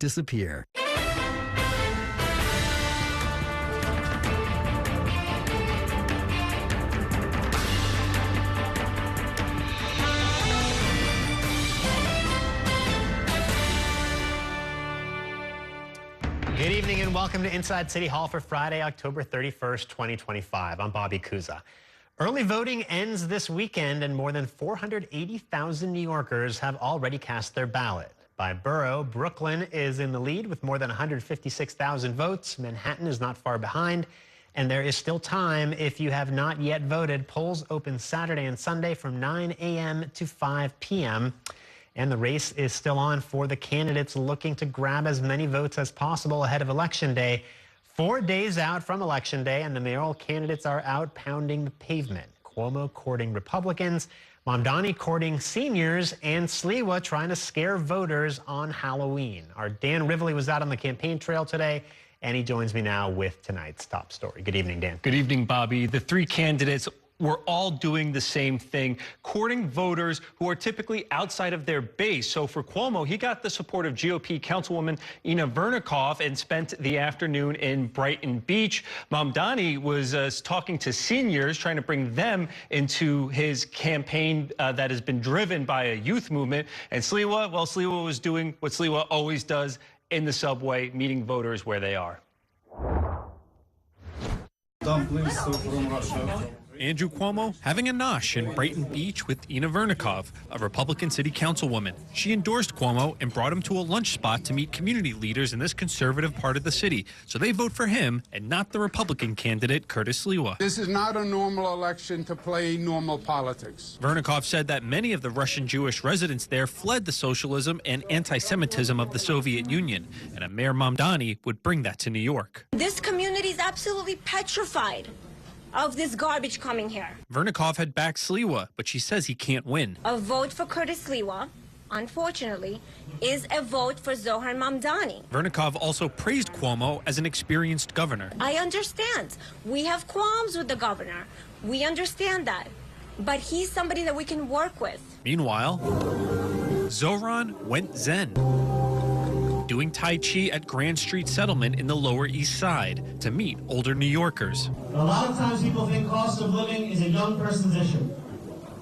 disappear. Good evening and welcome to Inside City Hall for Friday, October 31st, 2025. I'm Bobby Kuza. Early voting ends this weekend and more than 480,000 New Yorkers have already cast their ballot. By borough, Brooklyn is in the lead with more than 156,000 votes. Manhattan is not far behind, and there is still time if you have not yet voted. Polls open Saturday and Sunday from 9 a.m. to 5 p.m. And the race is still on for the candidates looking to grab as many votes as possible ahead of Election Day. 4 days out from Election Day, and the mayoral candidates are out pounding the pavement. Cuomo courting Republicans, Mamdani courting seniors, and Sliwa trying to scare voters on Halloween. Our Dan Rivley was out on the campaign trail today, and he joins me now with tonight's top story. Good evening, Dan. Good evening, Bobby. The three candidates were all doing the same thing, courting voters who are typically outside of their base. So for Cuomo, he got the support of GOP Councilwoman Ina Vernikov and spent the afternoon in Brighton Beach. Mamdani was talking to seniors, trying to bring them into his campaign that has been driven by a youth movement. And Sliwa, well, Sliwa was doing what Sliwa always does in the subway, meeting voters where they are. Dumplings from Russia. Andrew Cuomo having a nosh in Brighton Beach with Ina Vernikov, a Republican city councilwoman. She endorsed Cuomo and brought him to a lunch spot to meet community leaders in this conservative part of the city. So they vote for him and not the Republican candidate, Curtis Sliwa. This is not a normal election to play normal politics. Vernikov said that many of the Russian Jewish residents there fled the socialism and anti-Semitism of the Soviet Union, and a Mayor Mamdani would bring that to New York. This community is absolutely petrified of this garbage coming here. Vernikov had backed Sliwa, but she says he can't win. A vote for Curtis Sliwa, unfortunately, is a vote for Zohran Mamdani. Vernikov also praised Cuomo as an experienced governor. I understand. We have qualms with the governor. We understand that. But he's somebody that we can work with. Meanwhile, Zohran went zen, doing Tai Chi at Grand Street Settlement in the Lower East Side to meet older New Yorkers. A lot of times people think cost of living is a young person's issue.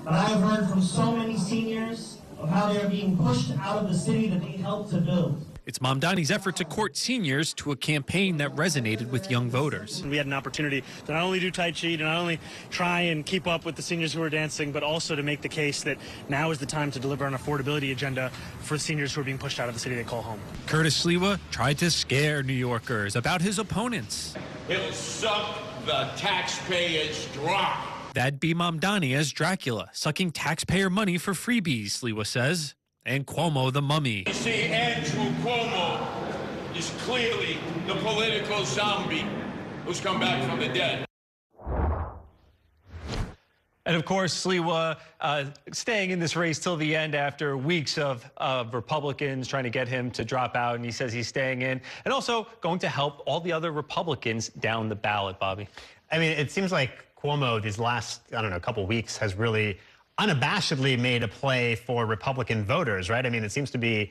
But I have heard from so many seniors of how they are being pushed out of the city that they helped to build. It's Mamdani's effort to court seniors to a campaign that resonated with young voters. We had an opportunity to not only do Tai Chi, to not only try and keep up with the seniors who are dancing, but also to make the case that now is the time to deliver an affordability agenda for seniors who are being pushed out of the city they call home. Curtis Sliwa tried to scare New Yorkers about his opponents. He'll suck the taxpayers dry. That'd be Mamdani as Dracula, sucking taxpayer money for freebies, Sliwa says. And Cuomo the mummy. You see, Andrew Cuomo is clearly the political zombie who's come back from the dead. And of course, Sliwa staying in this race till the end after weeks of Republicans trying to get him to drop out. And he says he's staying in and also going to help all the other Republicans down the ballot, Bobby. I mean, it seems like Cuomo these last, I don't know, couple weeks has really unabashedly made a play for Republican voters, right? I mean, it seems to be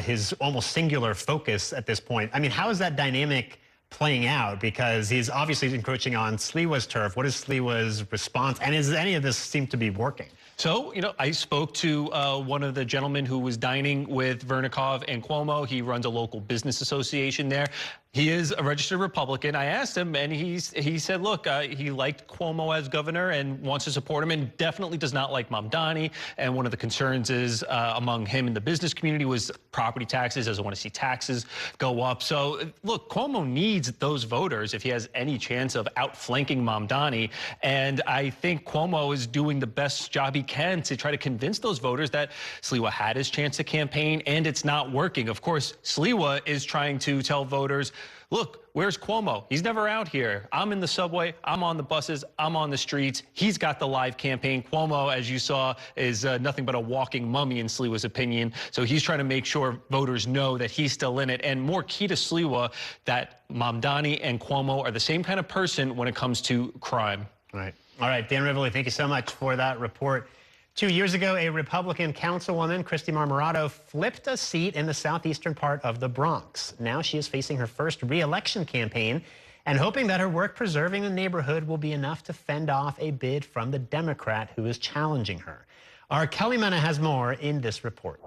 his almost singular focus at this point. I mean, how is that dynamic playing out? Because he's obviously encroaching on Sliwa's turf. What is Sliwa's response? And is any of this seem to be working? So, you know, I spoke to one of the gentlemen who was dining with Vernikov and Cuomo. He runs a local business association there. He is a registered Republican. I asked him, and he said, look, he liked Cuomo as governor and wants to support him, and definitely does not like Mamdani. And one of the concerns is among him and the business community was property taxes. Doesn't want to see taxes go up. So, look, Cuomo needs those voters if he has any chance of outflanking Mamdani. And I think Cuomo is doing the best job he can to try to convince those voters that Sliwa had his chance to campaign, and it's not working. Of course, Sliwa is trying to tell voters, look, where's Cuomo? He's never out here. I'm in the subway. I'm on the buses. I'm on the streets. He's got the live campaign. Cuomo, as you saw, is nothing but a walking mummy in Sliwa's opinion. So he's trying to make sure voters know that he's still in it. And more key to Sliwa, that Mamdani and Cuomo are the same kind of person when it comes to crime. Right. All right, Dan Rivley, thank you so much for that report. 2 years ago, a Republican councilwoman, Christy Marmorato, flipped a seat in the southeastern part of the Bronx. Now she is facing her first re-election campaign and hoping that her work preserving the neighborhood will be enough to fend off a bid from the Democrat who is challenging her. Our Kelly Mena has more in this report.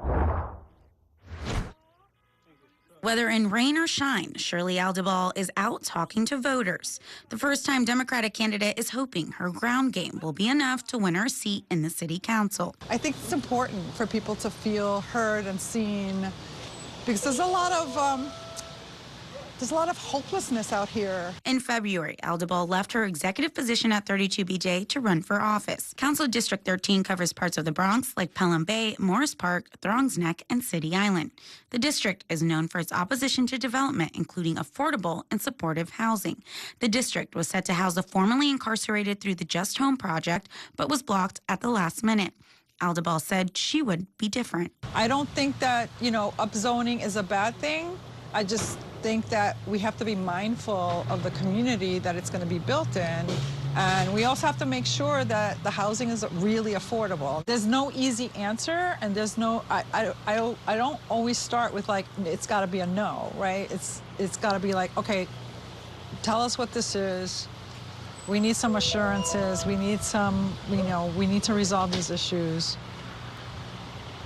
Whether in rain or shine, Shirley Aldebal is out talking to voters. The first-time Democratic candidate is hoping her ground game will be enough to win her seat in the city council. I think it's important for people to feel heard and seen because there's a lot of hopelessness out here. In February, Aldebal left her executive position at 32BJ to run for office. Council District 13 covers parts of the Bronx like Pelham Bay, Morris Park, Throngs Neck, and City Island. The district is known for its opposition to development, including affordable and supportive housing. The district was set to house the formerly incarcerated through the Just Home project, but was blocked at the last minute. Aldebal said she would be different. I don't think that, upzoning is a bad thing. I just think that we have to be mindful of the community that it's going to be built in. And we also have to make sure that the housing is really affordable. There's no easy answer, and there's no, I don't always start with like, it's got to be a no, right? It's got to be like, okay, tell us what this is. We need some assurances. We need some, we need to resolve these issues.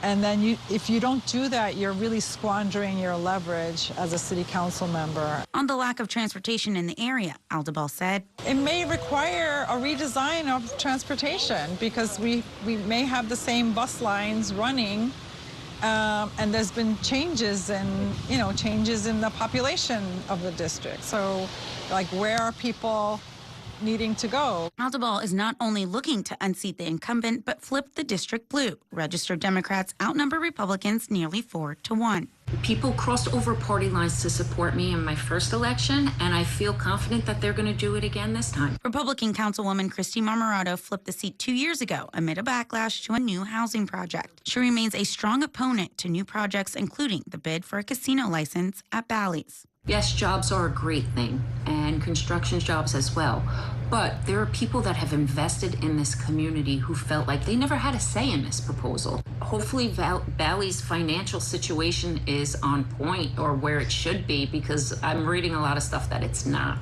And then if you don't do that, you're really squandering your leverage as a city council member. On the lack of transportation in the area, Aldebal said, it may require a redesign of transportation because we may have the same bus lines running, and there's been changes in, changes in the population of the district. So, like, where are people needing to go? Aldebal is not only looking to unseat the incumbent, but flip the district blue. Registered Democrats outnumber Republicans nearly 4-1. People crossed over party lines to support me in my first election, and I feel confident that they're going to do it again this time. Republican Councilwoman Christy Marmorato flipped the seat 2 years ago amid a backlash to a new housing project. She remains a strong opponent to new projects, including the bid for a casino license at Bally's. Yes, jobs are a great thing, and construction jobs as well. But there are people that have invested in this community who felt like they never had a say in this proposal. Hopefully Bally's financial situation is on point or where it should be, because I'm reading a lot of stuff that it's not.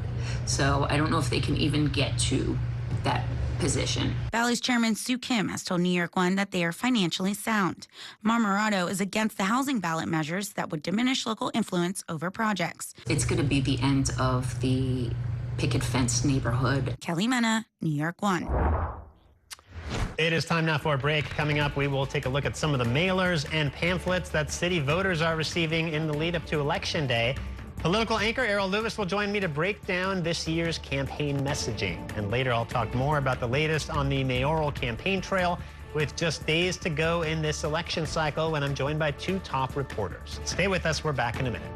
So I don't know if they can even get to that position. Bally's chairman Sue Kim has told New York One that they are financially sound. Marmorato is against the housing ballot measures that would diminish local influence over projects. It's going to be the end of the picket fence neighborhood. Kelly Mena, New York One. It is time now for a break. Coming up, we will take a look at some of the mailers and pamphlets that city voters are receiving in the lead up to Election Day. Political anchor Errol Lewis will join me to break down this year's campaign messaging. And later I'll talk more about the latest on the mayoral campaign trail with just days to go in this election cycle when I'm joined by two top reporters. Stay with us. We're back in a minute.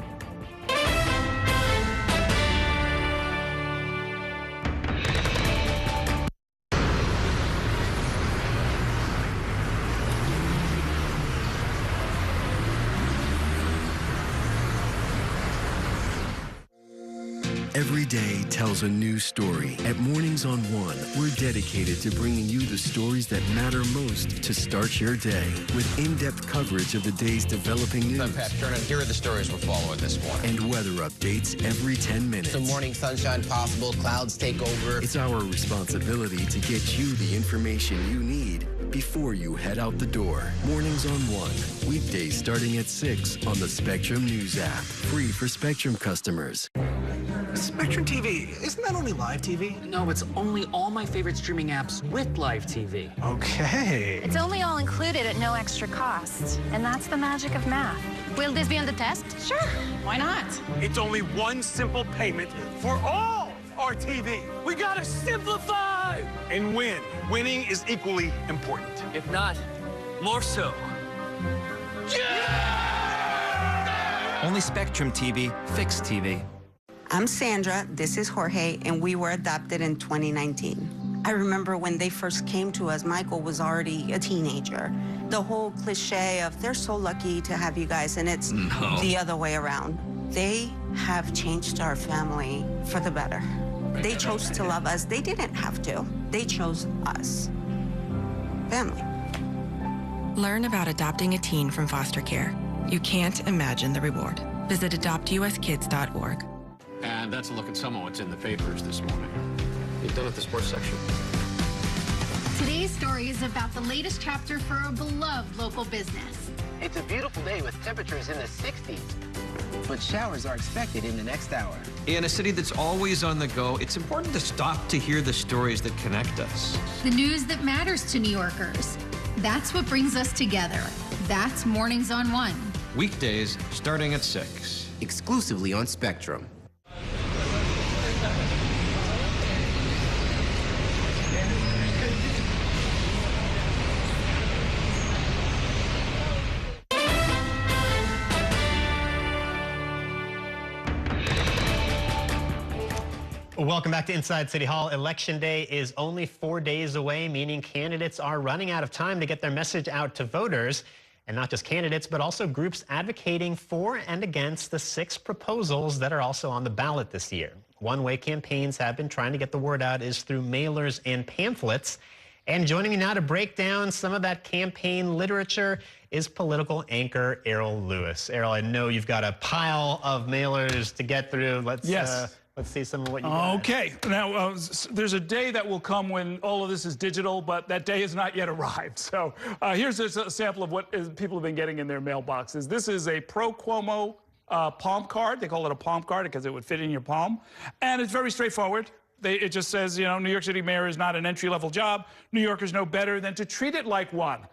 Every day tells a new story. At Mornings on One, we're dedicated to bringing you the stories that matter most to start your day. With in-depth coverage of the day's developing news. I'm Pat Kernan. Here are the stories we're following this morning. And weather updates every 10 minutes. Some morning sunshine possible, clouds take over. It's our responsibility to get you the information you need before you head out the door. Mornings on One, weekdays starting at 6 on the Spectrum News app. Free for Spectrum customers. Spectrum TV, isn't that only live TV? No, it's only all my favorite streaming apps with live TV. Okay. It's only all included at no extra cost, and that's the magic of math. Will this be on the test? Sure, why not? It's only one simple payment for all our TV. We gotta simplify and win. Winning is equally important. If not, more so. Yeah! Only Spectrum TV, fixed TV. I'm Sandra, this is Jorge, and we were adopted in 2019. I remember when they first came to us, Michael was already a teenager. The whole cliche of, they're so lucky to have you guys, and it's the other way around. They have changed our family for the better. They chose to love us. They didn't have to. They chose us. Family. Learn about adopting a teen from foster care. You can't imagine the reward. Visit adoptuskids.org. And that's a look at some of what's in the papers this morning. You've done at the sports section. Today's story is about the latest chapter for a beloved local business. It's a beautiful day with temperatures in the 60s, but showers are expected in the next hour. In a city that's always on the go, it's important to stop to hear the stories that connect us. The news that matters to New Yorkers. That's what brings us together. That's Mornings on One. Weekdays starting at 6. Exclusively on Spectrum. Welcome back to Inside City Hall. Election Day is only 4 days away, meaning candidates are running out of time to get their message out to voters. And not just candidates, but also groups advocating for and against the 6 proposals that are also on the ballot this year. One way campaigns have been trying to get the word out is through mailers and pamphlets. And joining me now to break down some of that campaign literature is political anchor Errol Lewis. Errol, I know you've got a pile of mailers to get through. Let's see some of what you got. Okay. Now, there's a day that will come when all of this is digital, but that day has not yet arrived. So here's a sample of what people have been getting in their mailboxes. This is a pro-Cuomo palm card. They call it a palm card because it would fit in your palm. And it's very straightforward. It just says, you know, New York City mayor is not an entry-level job. New Yorkers know better than to treat it like one.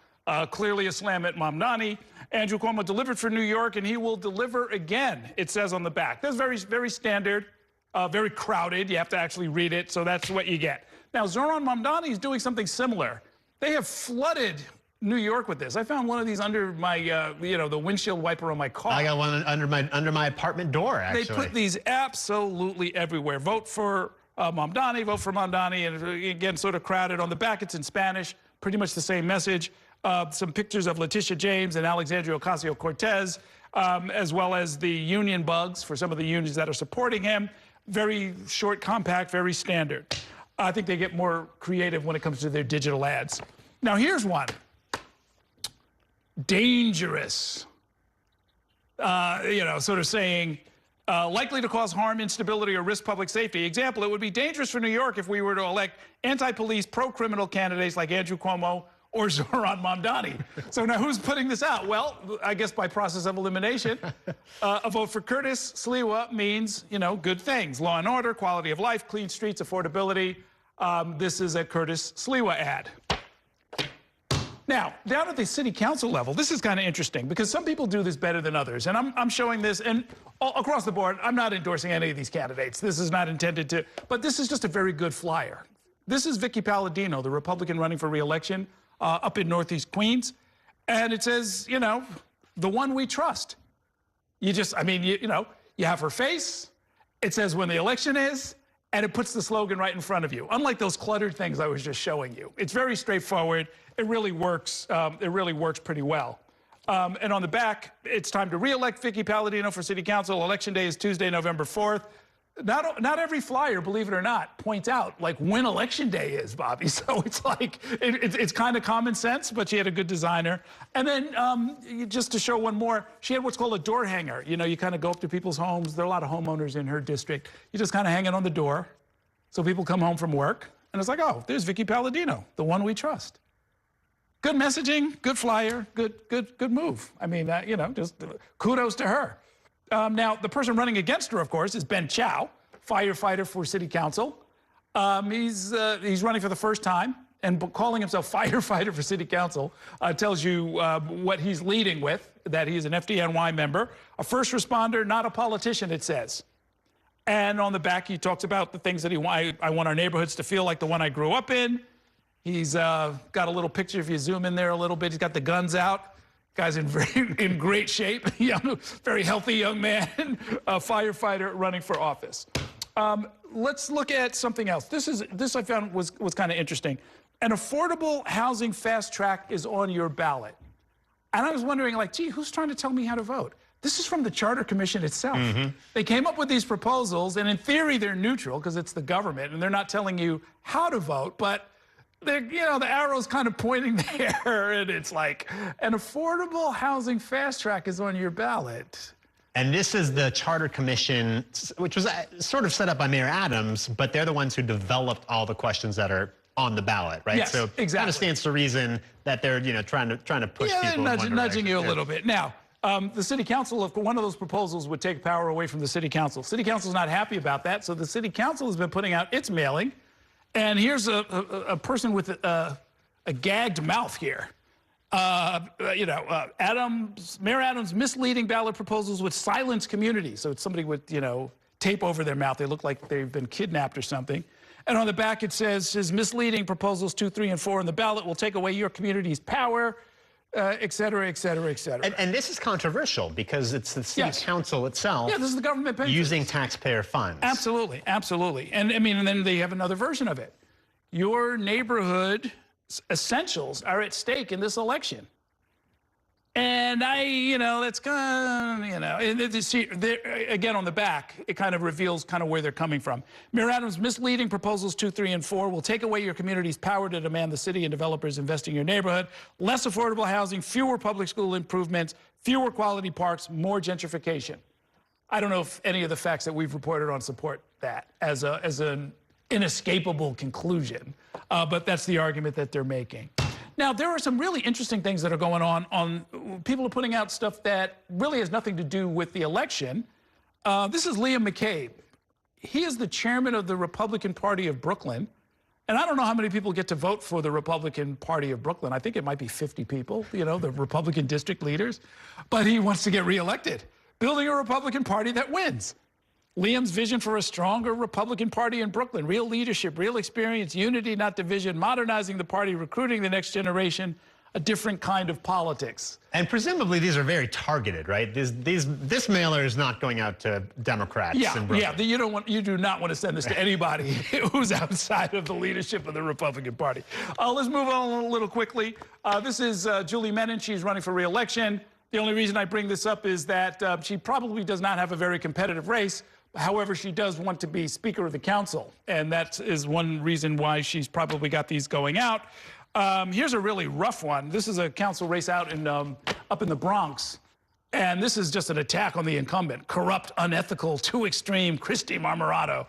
Clearly a slam at Mamdani. Andrew Cuomo delivered for New York, and he will deliver again, it says on the back. That's very, very standard. Very crowded. You have to actually read it, so that's what you get. Now, Zohran Mamdani is doing something similar. They have flooded New York with this. I found one of these under my, you know, the windshield wiper on my car. I got one under my apartment door, actually. They put these absolutely everywhere. Vote for Mamdani, vote for Mamdani, and again, sort of crowded. On the back, it's in Spanish, pretty much the same message. Some pictures of Letitia James and Alexandria Ocasio-Cortez, as well as the union bugs for some of the unions that are supporting him. Very short, compact, very standard. I think they get more creative when it comes to their digital ads. Now, here's one. Dangerous. You know, sort of saying, likely to cause harm, instability, or risk public safety. Example, it would be dangerous for New York if we were to elect anti-police, pro-criminal candidates like Andrew Cuomo or Zohran Mamdani. So now who's putting this out? Well, I guess by process of elimination. A vote for Curtis Sliwa means, you know, good things. Law and order, quality of life, clean streets, affordability. This is a Curtis Sliwa ad. Now, down at the city council level, this is kind of interesting because some people do this better than others. And I'm showing this, and across the board, I'm not endorsing any of these candidates. This is not intended to, but this is just a very good flyer. This is Vicky Palladino, the Republican running for re-election. Up in Northeast Queens, and it says, you know, the one we trust. You just, I mean, you know, you have her face, it says when the election is, and it puts the slogan right in front of you. Unlike those cluttered things I was just showing you. It's very straightforward. It really works. It really works pretty well. And on the back, it's time to re-elect Vicky Palladino for City Council. Election day is Tuesday, November 4th. Not every flyer, believe it or not, points out like when election day is, Bobby. So it's like it's kind of common sense, but she had a good designer. And then just to show one more, she had what's called a door hanger. You know, you kind of go up to people's homes. There are a lot of homeowners in her district. You just kind of hang it on the door, so people come home from work, and it's like, oh, there's Vicky Palladino, the one we trust. Good messaging, good flyer, good move. I mean, you know, just kudos to her. Now, the person running against her, of course, is Ben Chow, firefighter for City Council. He's running for the first time, and calling himself firefighter for City Council tells you what he's leading with, that he's an FDNY member, a first responder, not a politician, it says. And on the back, he talks about the things that I want our neighborhoods to feel like the one I grew up in. He's got a little picture, if you zoom in there a little bit, he's got the guns out. Guy's in great shape, young, very healthy young man, a firefighter running for office. Let's look at something else. This I found was kind of interesting. An affordable housing fast track is on your ballot. And I was wondering, like, gee, who's trying to tell me how to vote? This is from the Charter Commission itself. They came up with these proposals, and in theory, they're neutral because it's the government, and they're not telling you how to vote, but the arrow's kind of pointing there, and it's like an affordable housing fast track is on your ballot. And this is the Charter Commission, which was sort of set up by Mayor Adams, but they're the ones who developed all the questions that are on the ballot, right? Yes, so exactly. Kind of stands to reason that they're trying to push people. Yeah, nudging you a little bit. Now, the city council, if one of those proposals would take power away from the city council. City council's not happy about that, so the city council has been putting out its mailing. And here's a person with a gagged mouth here. Mayor Adams misleading ballot proposals would silence communities. So it's somebody with, tape over their mouth. They look like they've been kidnapped or something. And on the back it says, his misleading proposals 2, 3, and 4 on the ballot will take away your community's power, et cetera, et cetera, et cetera. And this is controversial because it's the city council itself. Yeah, this is the government paying using taxpayer funds. Absolutely, absolutely. And and then they have another version of it. Your neighborhood essentials are at stake in this election. And that's kind of, see, again, on the back, it kind of reveals kind of where they're coming from. Mayor Adams' misleading proposals 2, 3, and 4 will take away your community's power to demand the city and developers invest in your neighborhood. Less affordable housing, fewer public school improvements, fewer quality parks, more gentrification. I don't know if any of the facts that we've reported on support that as an inescapable conclusion, but that's the argument that they're making. Now, there are some really interesting things that are going on. People are putting out stuff that really has nothing to do with the election. This is Liam McCabe. He is the chairman of the Republican Party of Brooklyn. And I don't know how many people get to vote for the Republican Party of Brooklyn. I think it might be 50 people, the Republican district leaders. But he wants to get reelected, building a Republican Party that wins. Liam's vision for a stronger Republican Party in Brooklyn: real leadership, real experience, unity, not division, modernizing the party, recruiting the next generation, a different kind of politics. And presumably these are very targeted, right? This mailer is not going out to Democrats in Brooklyn. Yeah, you do not want to send this to anybody who's outside of the leadership of the Republican Party. Let's move on a little quickly. This is Julie Menon. She's running for re-election. The only reason I bring this up is that she probably does not have a very competitive race. However, she does want to be Speaker of the Council, and that is one reason why she's probably got these going out. Here's a really rough one. This is a council race out up in the Bronx, and this is just an attack on the incumbent. Corrupt, unethical, too extreme, Christy Marmorato.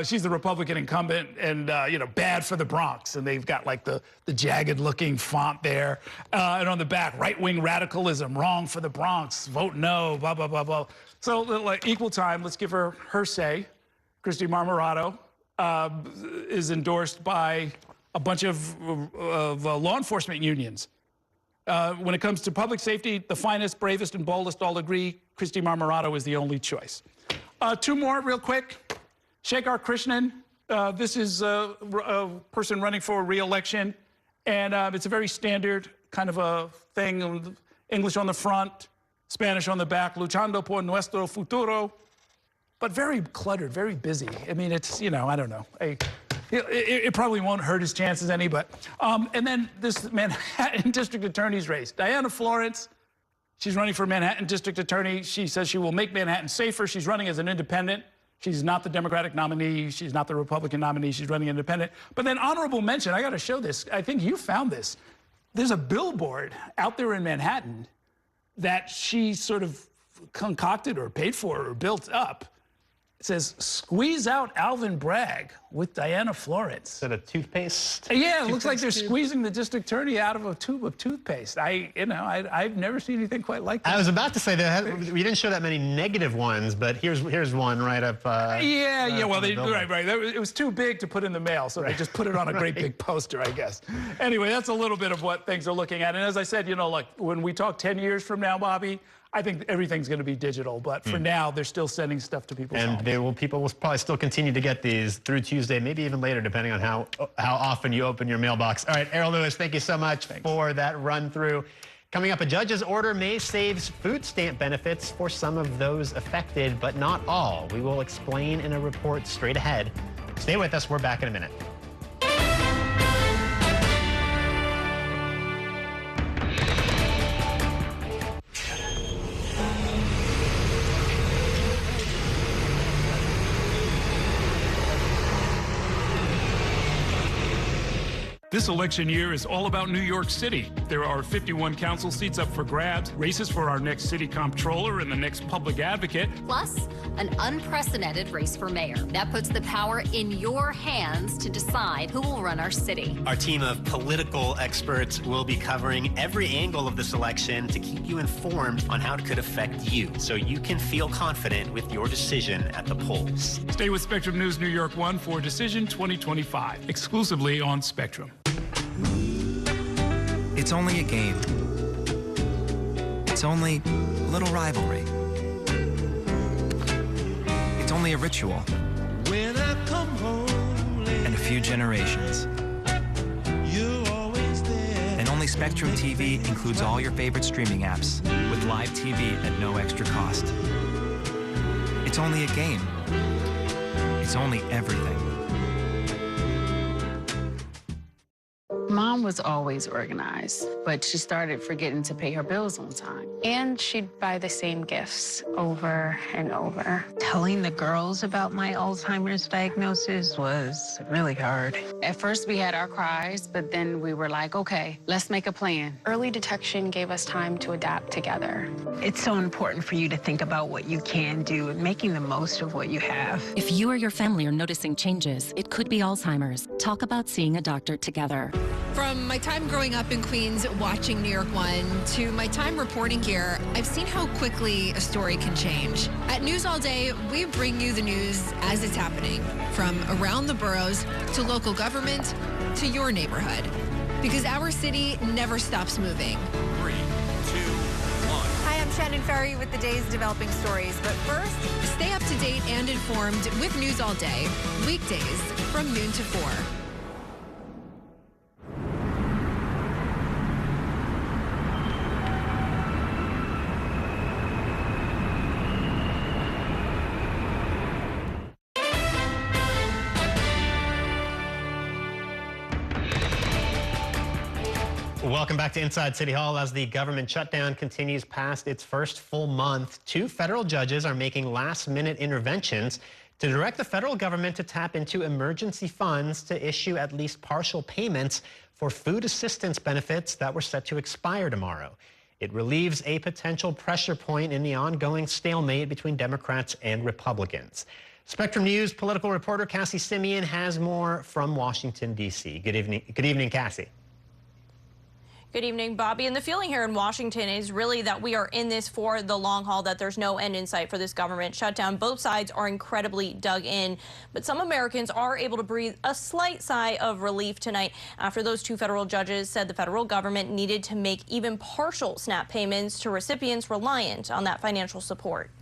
She's the Republican incumbent, and bad for the Bronx. And they've got like the jagged-looking font there, and on the back, right-wing radicalism, wrong for the Bronx, vote no, blah blah blah blah. So, like, equal time, let's give her say. Christy Marmorato is endorsed by a bunch of law enforcement unions. When it comes to public safety, the finest, bravest, and boldest all agree Christy Marmorato is the only choice. 2 more real quick. Shekhar Krishnan. This is a person running for re-election, and it's a very standard kind of a thing. English on the front, Spanish on the back, luchando por nuestro futuro, but very cluttered, very busy. I mean, it's, I don't know. It probably won't hurt his chances any, but, and then this Manhattan District Attorney's race. Diana Florence, she's running for Manhattan District Attorney. She says she will make Manhattan safer. She's running as an independent. She's not the Democratic nominee. She's not the Republican nominee. She's running independent. But then honorable mention, I got to show this. I think you found this. There's a billboard out there in Manhattan that she sort of concocted or paid for or built up. It says, "Squeeze out Alvin Bragg with Diana Florence." Is that a toothpaste? Yeah, it looks like they're squeezing the district attorney out of a tube of toothpaste. I've never seen anything quite like that. I was about to say that we didn't show that many negative ones, but here's one right up. Well, right. It was too big to put in the mail, so they just put it on a great big poster, I guess. Anyway, that's a little bit of what things are looking at. And as I said, like when we talk 10 years from now, Bobby, I think everything's going to be digital, but for now, they're still sending stuff to people's homes. And people will probably still continue to get these through Tuesday, maybe even later, depending on how often you open your mailbox. All right, Errol Lewis, thank you so much for that run through. Coming up, a judge's order may save food stamp benefits for some of those affected, but not all. We will explain in a report straight ahead. Stay with us. We're back in a minute. This election year is all about New York City. There are 51 council seats up for grabs, races for our next city comptroller and the next public advocate. Plus, an unprecedented race for mayor. That puts the power in your hands to decide who will run our city. Our team of political experts will be covering every angle of this election to keep you informed on how it could affect you, so you can feel confident with your decision at the polls. Stay with Spectrum News New York 1 for Decision 2025, exclusively on Spectrum. It's only a game. It's only a little rivalry. It's only a ritual. When I come home late, and a few generations. you're always there. And only Spectrum TV includes all your favorite streaming apps with live TV at no extra cost. It's only a game. It's only everything. Mom was always organized, but she started forgetting to pay her bills on time. And she'd buy the same gifts over and over. Telling the girls about my Alzheimer's diagnosis was really hard. At first, we had our cries, but then we were like, okay, let's make a plan. Early detection gave us time to adapt together. It's so important for you to think about what you can do and making the most of what you have. If you or your family are noticing changes, it could be Alzheimer's. Talk about seeing a doctor together. From my time growing up in Queens watching New York 1 to my time reporting here, I've seen how quickly a story can change. At News All Day, we bring you the news as it's happening, from around the boroughs to local government to your neighborhood. Because our city never stops moving. 3, 2, 1. Hi, I'm Shannon Ferry with the day's developing stories. But first, Stay up to date and informed with News All Day, weekdays from noon to 4. Welcome back to Inside City Hall. As the government shutdown continues past its first full month, 2 federal judges are making last-minute interventions to direct the federal government to tap into emergency funds to issue at least partial payments for food assistance benefits that were set to expire tomorrow. It relieves a potential pressure point in the ongoing stalemate between Democrats and Republicans. Spectrum News political reporter Cassie Simeon has more from Washington, D.C. Good evening, Cassie. Good evening, Bobby. And the feeling here in Washington is really that we are in this for the long haul, that there's no end in sight for this government shutdown. Both sides are incredibly dug in, but some Americans are able to breathe a slight sigh of relief tonight after those 2 federal judges said the federal government needed to make even partial SNAP payments to recipients reliant on that financial support.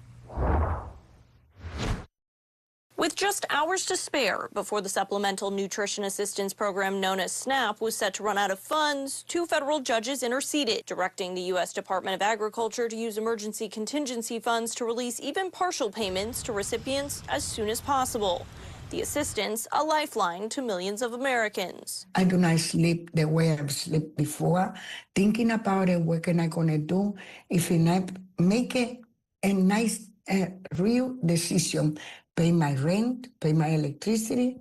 With just hours to spare before the Supplemental Nutrition Assistance Program known as SNAP was set to run out of funds, 2 federal judges interceded, directing the U.S. Department of Agriculture to use emergency contingency funds to release even partial payments to recipients as soon as possible. The assistance, a lifeline to millions of Americans. I do not sleep the way I've slept before, thinking about it, what can I gonna do if I make it a nice, real decision. Pay my rent, pay my electricity,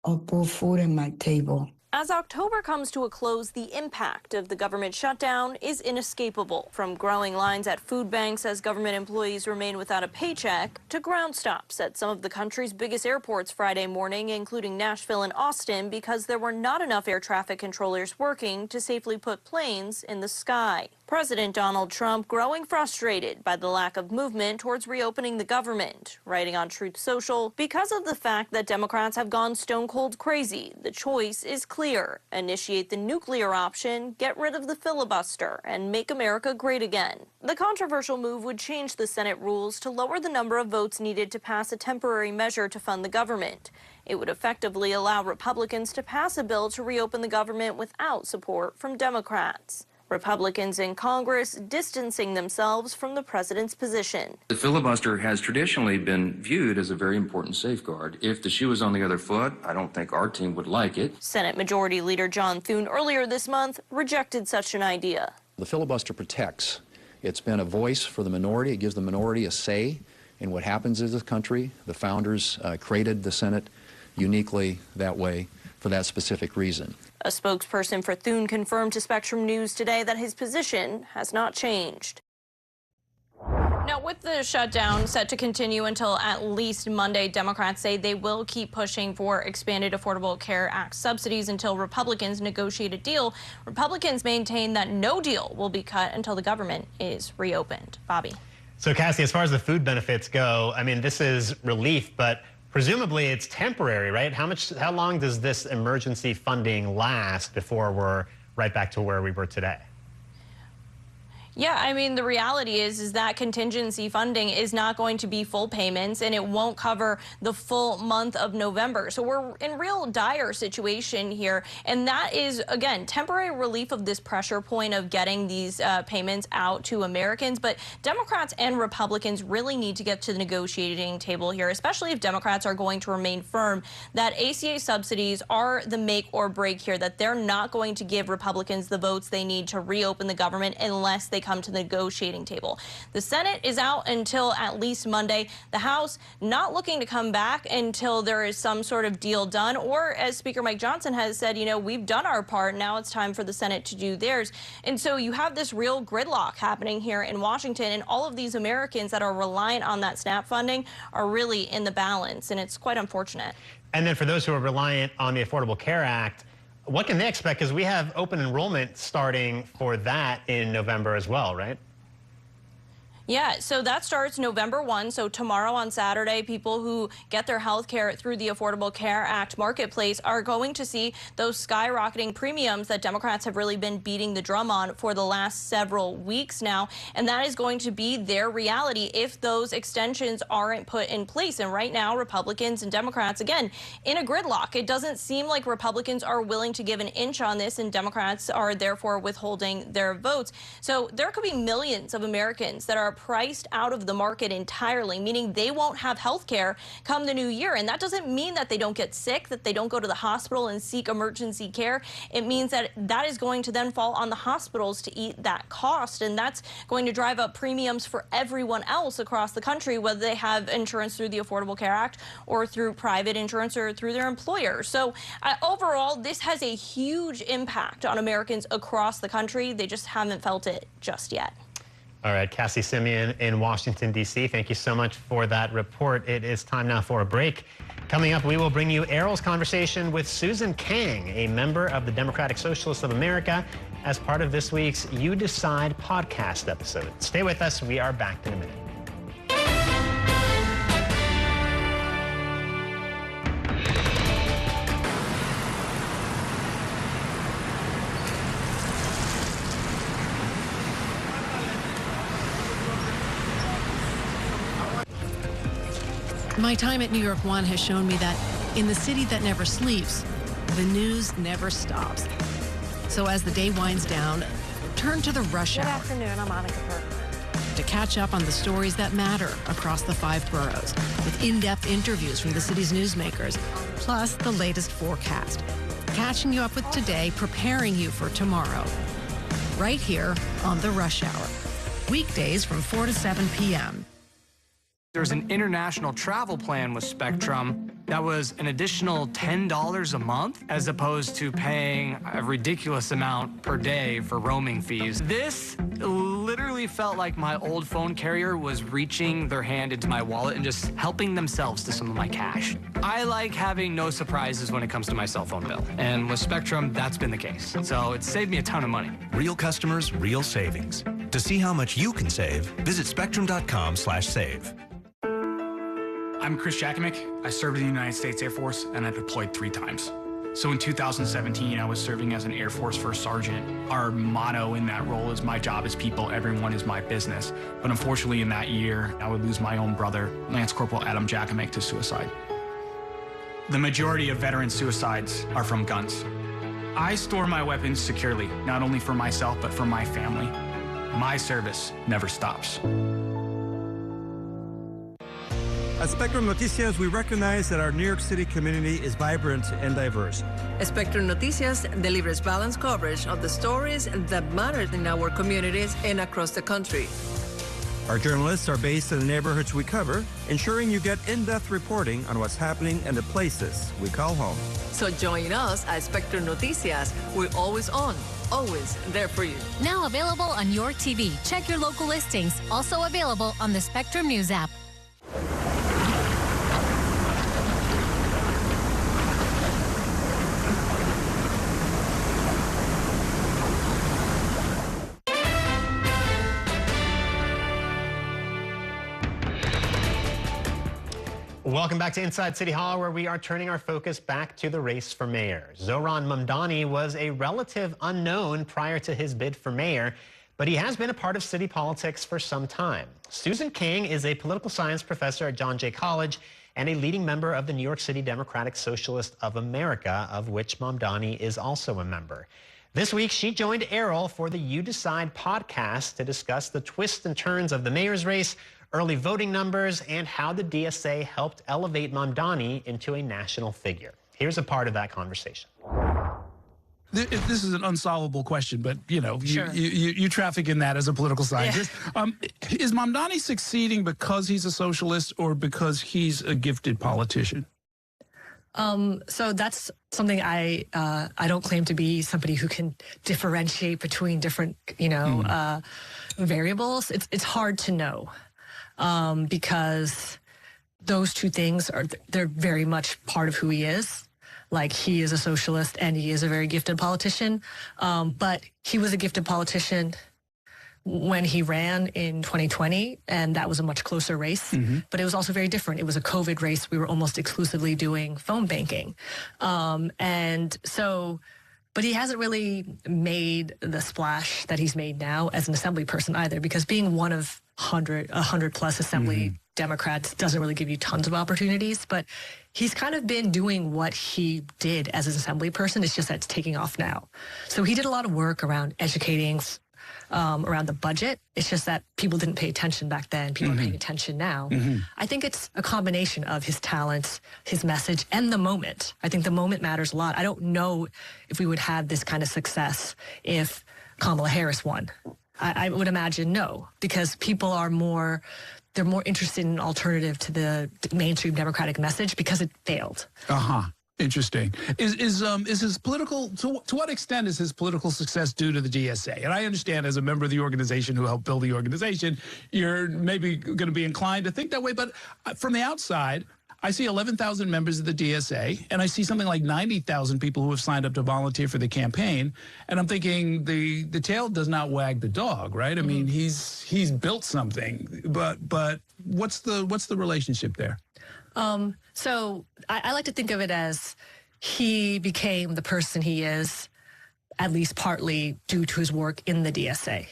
or put food on my table. As October comes to a close, the impact of the government shutdown is inescapable. From growing lines at food banks as government employees remain without a paycheck, to ground stops at some of the country's biggest airports Friday morning, including Nashville and Austin, because there were not enough air traffic controllers working to safely put planes in the sky. President Donald Trump growing frustrated by the lack of movement towards reopening the government, writing on Truth Social, because of the fact that Democrats have gone stone cold crazy, the choice is clear. Initiate the nuclear option, get rid of the filibuster, and make America great again. The controversial move would change the Senate rules to lower the number of votes needed to pass a temporary measure to fund the government. It would effectively allow Republicans to pass a bill to reopen the government without support from Democrats. Republicans in Congress distancing themselves from the president's position. The filibuster has traditionally been viewed as a very important safeguard. If the shoe was on the other foot, I don't think our team would like it. Senate Majority Leader John Thune earlier this month rejected such an idea. The filibuster protects. It's been a voice for the minority. It gives the minority a say in what happens in this country. The founders created the Senate uniquely that way. for that specific reason. A spokesperson for Thune confirmed to Spectrum News today that his position has not changed. Now, with the shutdown set to continue until at least Monday, Democrats say they will keep pushing for expanded Affordable Care Act subsidies until Republicans negotiate a deal. Republicans maintain that no deal will be cut until the government is reopened. Bobby. So, Cassie, as far as the food benefits go, I mean, this is relief, but presumably it's temporary, right? How long does this emergency funding last before we're right back to where we were today? Yeah, I mean, the reality is that contingency funding is not going to be full payments, and it won't cover the full month of November. So we're in real dire situation here, and that is, again, temporary relief of this pressure point of getting these payments out to Americans. But Democrats and Republicans really need to get to the negotiating table here, especially if Democrats are going to remain firm that ACA subsidies are the make or break here, that they're not going to give Republicans the votes they need to reopen the government unless they come to the negotiating table. The Senate is out until at least Monday. The House not looking to come back until there is some sort of deal done, or as Speaker Mike Johnson has said, you know, we've done our part. Now it's time for the Senate to do theirs. And so you have this real gridlock happening here in Washington, and all of these Americans that are reliant on that SNAP funding are really in the balance, and it's quite unfortunate. And then for those who are reliant on the Affordable Care Act, what can they expect? Because we have open enrollment starting for that in November as well, right? Yeah, so that starts November 1. So tomorrow on Saturday, people who get their health care through the Affordable Care Act marketplace are going to see those skyrocketing premiums that Democrats have really been beating the drum on for the last several weeks now. And that is going to be their reality if those extensions aren't put in place. And right now, Republicans and Democrats, again, in a gridlock. It doesn't seem like Republicans are willing to give an inch on this, and Democrats are therefore withholding their votes. So there could be millions of Americans that are priced out of the market entirely, meaning they won't have health care come the new year. And that doesn't mean that they don't get sick, that they don't go to the hospital and seek emergency care. It means that that is going to then fall on the hospitals to eat that cost. And that's going to drive up premiums for everyone else across the country, whether they have insurance through the Affordable Care Act or through private insurance or through their employer. So overall, this has a huge impact on Americans across the country. They just haven't felt it just yet. All right, Cassie Simeon in Washington, D.C., thank you so much for that report. It is time now for a break. Coming up, we will bring you Errol's conversation with Susan Kang, a member of the Democratic Socialists of America, as part of this week's You Decide podcast episode. Stay with us. We are back in a minute. My time at New York One has shown me that in the city that never sleeps, the news never stops. So as the day winds down, turn to the rush hour. Good afternoon, I'm Monica Perkman. To catch up on the stories that matter across the 5 boroughs, with in-depth interviews from the city's newsmakers, plus the latest forecast. Catching you up with today, preparing you for tomorrow. Right here on the Rush Hour. Weekdays from 4 to 7 p.m. There's an international travel plan with Spectrum that was an additional $10 a month, as opposed to paying a ridiculous amount per day for roaming fees. This literally felt like my old phone carrier was reaching their hand into my wallet and just helping themselves to some of my cash. I like having no surprises when it comes to my cell phone bill. And with Spectrum, that's been the case. So it saved me a ton of money. Real customers, real savings. To see how much you can save, visit spectrum.com/save. I'm Chris Jakovic. I served in the United States Air Force, and I deployed 3 times. So in 2017, I was serving as an Air Force First Sergeant. Our motto in that role is, my job is people, everyone is my business. But unfortunately in that year, I would lose my own brother, Lance Corporal Adam Jakovic, to suicide. The majority of veteran suicides are from guns. I store my weapons securely, not only for myself, but for my family. My service never stops. At Spectrum Noticias, we recognize that our New York City community is vibrant and diverse. Spectrum Noticias delivers balanced coverage of the stories that matter in our communities and across the country. Our journalists are based in the neighborhoods we cover, ensuring you get in-depth reporting on what's happening in the places we call home. So join us at Spectrum Noticias. We're always on, always there for you. Now available on your TV. Check your local listings. Also available on the Spectrum News app. Welcome back to Inside City Hall, where we are turning our focus back to the race for mayor. Zohran Mamdani was a relative unknown prior to his bid for mayor, but he has been a part of city politics for some time. Susan King is a political science professor at John Jay College and a leading member of the New York City Democratic Socialist of America, of which Mamdani is also a member. This week, she joined Errol for the You Decide podcast to discuss the twists and turns of the mayor's race, early voting numbers, and how the DSA helped elevate Mamdani into a national figure. Here's a part of that conversation. This is an unsolvable question, but Sure. you traffic in that as a political scientist. Yeah. Is Mamdani succeeding because he's a socialist or because he's a gifted politician? So that's something I don't claim to be somebody who can differentiate between different variables. It's hard to know. Because those two things they're very much part of who he is. Like, he is a socialist and he is a very gifted politician. But he was a gifted politician when he ran in 2020, and that was a much closer race. Mm-hmm. But it was also very different. It was a COVID race. We were almost exclusively doing phone banking. But he hasn't really made the splash that he's made now as an assembly person either, because being one of 100 plus assembly Democrats doesn't really give you tons of opportunities. But he's kind of been doing what he did as an assembly person. It's just that it's taking off now. So he did a lot of work around educating around the budget. It's just that people didn't pay attention back then. People are paying attention now. I think it's a combination of his talents, his message, and the moment. I think the moment matters a lot. I don't know if we would have this kind of success if Kamala Harris won. I would imagine no, because people are they're more interested in an alternative to the mainstream Democratic message because it failed. Interesting. Is his political, to what extent is his political success due to the DSA? And I understand, as a member of the organization who helped build the organization, you're maybe going to be inclined to think that way. But from the outside, I see 11,000 members of the DSA, and I see something like 90,000 people who have signed up to volunteer for the campaign. And I'm thinking the tail does not wag the dog, right? I mean, he's built something, but what's the relationship there? So I like to think of it as he became the person he is, at least partly due to his work in the DSA.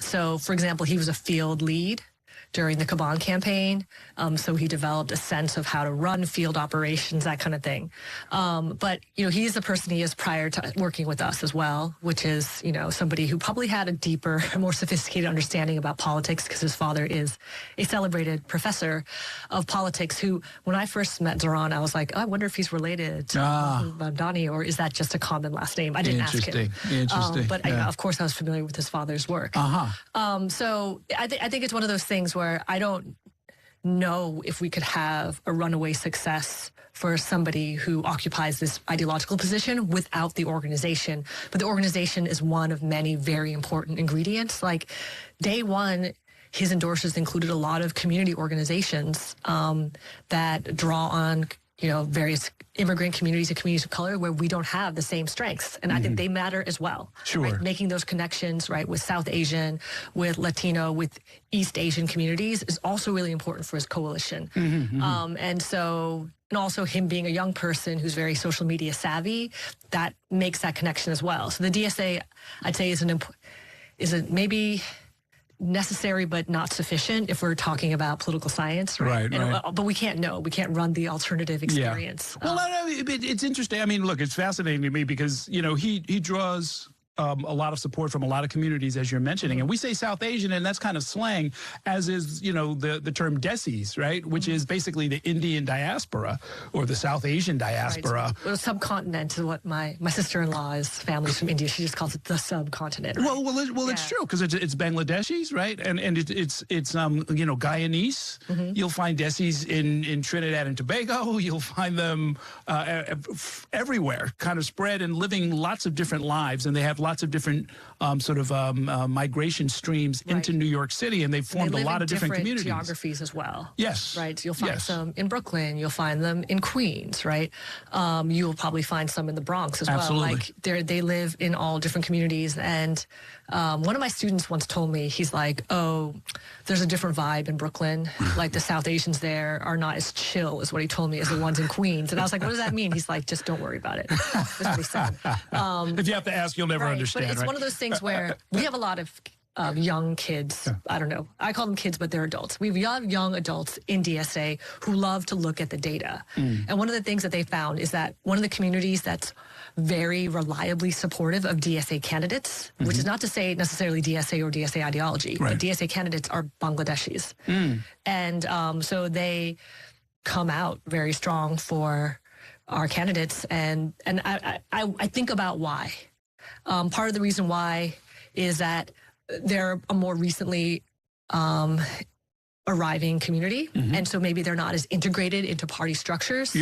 So, for example, he was a field lead during the Caban campaign. So he developed a sense of how to run field operations, that kind of thing. But, he's the person he is prior to working with us as well, which is, somebody who probably had a deeper, more sophisticated understanding about politics, because his father is a celebrated professor of politics who, when I first met Zohran, I was like, I wonder if he's related to Mamdani, or is that just a common last name? I didn't ask him. Interesting. But of course, I was familiar with his father's work. So I think it's one of those things where I don't know if we could have a runaway success for somebody who occupies this ideological position without the organization. But the organization is one of many very important ingredients. Like, day one, his endorsers included a lot of community organizations that draw on various immigrant communities and communities of color where we don't have the same strengths. And I think they matter as well. Sure. Right? Making those connections, right, with South Asian, with Latino, with East Asian communities is also really important for his coalition. And also him being a young person who's very social media savvy, that makes that connection as well. So the DSA, I'd say, is maybe necessary but not sufficient if we're talking about political science, right? But we can't know. We can't run the alternative experience. Well, it's interesting. I mean, look, it's fascinating to me because, he draws a lot of support from a lot of communities, as you're mentioning. And we say South Asian, and that's kind of slang, as is, the term Desis, right? Which is basically the Indian diaspora or the South Asian diaspora. Right. Well, subcontinent is what my sister-in-law's family's from India. She just calls it the subcontinent. Right? Well, it's true, because it's Bangladeshis, right? And it's Guyanese. You'll find Desis in Trinidad and Tobago. You'll find them everywhere, kind of spread and living lots of different lives, and they have lots of different migration streams into New York City, and they've formed a lot of different communities. Geographies as well. Yes. Right. You'll find some in Brooklyn. You'll find them in Queens. Right. You will probably find some in the Bronx as well. Like they live in all different communities. And one of my students once told me, he's like, "Oh, there's a different vibe in Brooklyn. Like the South Asians there are not as chill," is what he told me, as the ones in Queens. And I was like, "What does that mean?" He's like, "Just don't worry about it." That's what he said. If you have to ask, you'll never understand. But it's one of those things where we have a lot of young kids. I don't know. I call them kids, but they're adults. We have young adults in DSA who love to look at the data. And one of the things that they found is that one of the communities that's very reliably supportive of DSA candidates, which is not to say necessarily DSA or DSA ideology, but DSA candidates are Bangladeshis. And so they come out very strong for our candidates. And I think about why. Part of the reason why is that they're a more recently arriving community, and so maybe they're not as integrated into party structures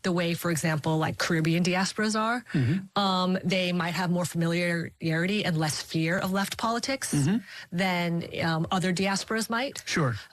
the way, for example, like Caribbean diasporas are. They might have more familiarity and less fear of left politics than other diasporas might.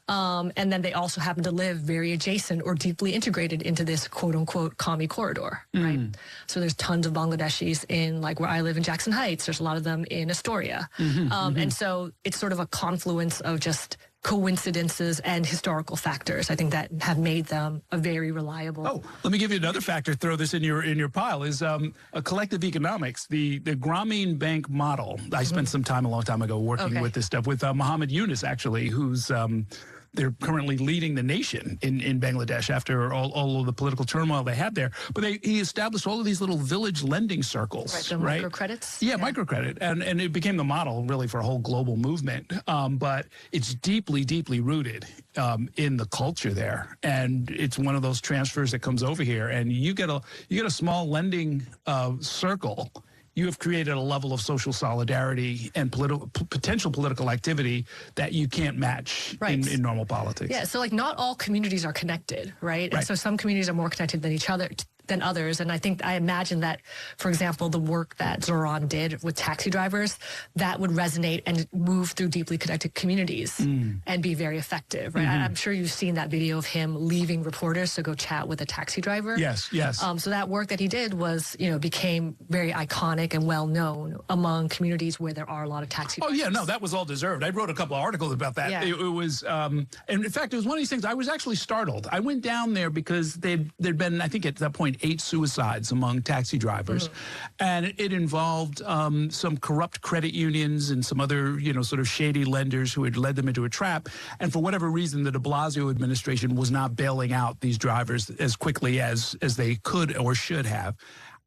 And then they also happen to live very adjacent or deeply integrated into this quote-unquote commie corridor, right? So there's tons of Bangladeshis in, like, where I live in Jackson Heights. There's a lot of them in Astoria. And so it's sort of a confluence of just coincidences and historical factors, I think, that have made them a very reliable. Oh, let me give you another factor. Throw this in your pile. Is a collective economics, the Grameen Bank model. I spent some time a long time ago working with this stuff with Muhammad Yunus, actually, who's they're currently leading the nation in Bangladesh after all of the political turmoil they had there. But he established all of these little village lending circles, right? Microcredits? Yeah, microcredit. And it became the model, really, for a whole global movement. But it's deeply, deeply rooted in the culture there. And it's one of those transfers that comes over here. And you get a small lending circle. You have created a level of social solidarity and potential political activity that you can't match in normal politics. Yeah, so like not all communities are connected, right? And so some communities are more connected than others. And I imagine that, for example, the work that Zoran did with taxi drivers, that would resonate and move through deeply connected communities and be very effective, right? I'm sure you've seen that video of him leaving reporters to go chat with a taxi driver. Yes. So that work that he did was, became very iconic and well known among communities where there are a lot of taxi drivers. Oh yeah, no, that was all deserved. I wrote a couple of articles about that. Yeah. It was, and in fact, it was one of these things. I was actually startled. I went down there because there'd been, I think at that point, 8 suicides among taxi drivers. And it involved some corrupt credit unions and some other, sort of shady lenders who had led them into a trap. And for whatever reason, the de Blasio administration was not bailing out these drivers as quickly as they could or should have.